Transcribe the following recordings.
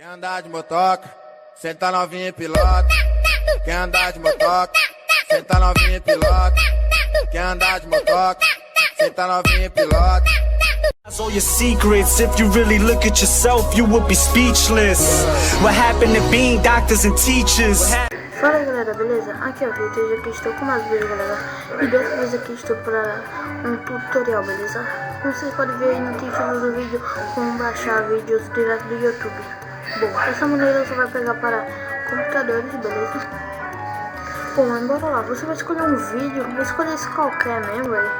Quer andar de motoca, senta novinha e pilota. Quer andar de motoca, senta novinha e pilota. Quer andar de motoca, senta novinha e pilota. All your secrets, if you really look at yourself, you would be speechless. What happened to being doctors and teachers? Fala galera, beleza? Aqui é o Vitor e aqui estou com mais vídeo, galera. E dessa vez aqui estou para um tutorial, beleza? Como vocês podem ver aí no título do vídeo, como baixar vídeos direto do YouTube. Bom, essa maneira você vai pegar para computadores, beleza? Bom, mas bora lá, você vai escolher um vídeo, vou escolher esse qualquer mesmo, velho.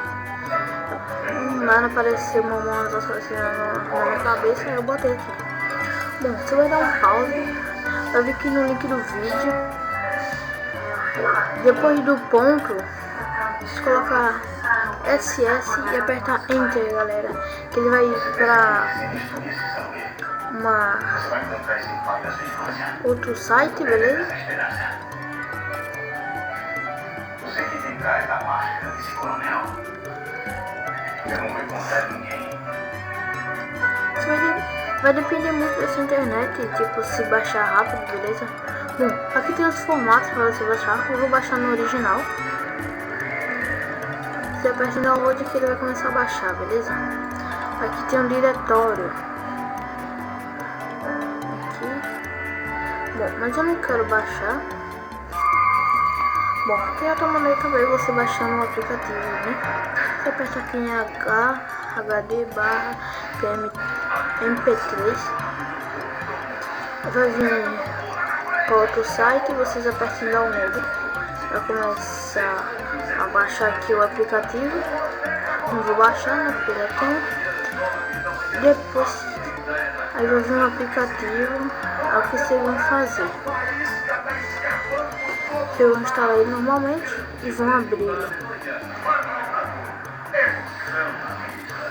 Não apareceu uma mão assassina na minha cabeça, aí eu botei aqui. Bom, você vai dar um pause, vai vir aqui no link do vídeo. Depois do ponto, você colocar SS e apertar Enter, galera. Que ele vai ir para outro site, beleza? Você que tem trás da máscara desse coronel. Eu não vou encontrar ninguém. Vai depender muito dessa internet, tipo, se baixar rápido, beleza? Bom, aqui tem os formatos para você baixar. Eu vou baixar no original. Você aperta em download que ele vai começar a baixar, beleza? Aqui tem um diretório. Aqui. Bom, mas eu não quero baixar. Bom, tem outra maneira também você baixar no aplicativo, né? Você aperta aqui em HD barra MP3. Vai vir para outro site e vocês apertam em download. Vai começar a baixar aqui o aplicativo. Não vou baixar, né? Porque já tem. Depois aí vai vir um aplicativo. É o que vocês vão fazer. Vocês vão instalar ele normalmente e vão abrir ele.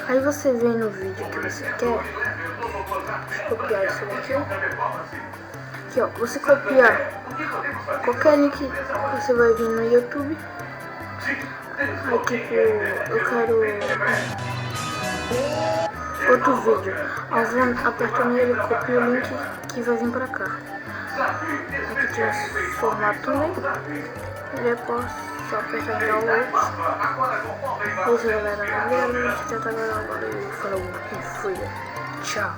Aí você vem no vídeo que você quer. Deixa eu copiar isso aqui. Aqui ó, você copiar qualquer link que você vai vir no YouTube. Aí tipo, eu quero outro vídeo. Aí vou apertar nele, copio o link que vai vir pra cá. Aqui tem esse formato também. E depois só apertar em download. Isso galera, obrigado por ter até agora. Valeu, falou e fui. Tchau.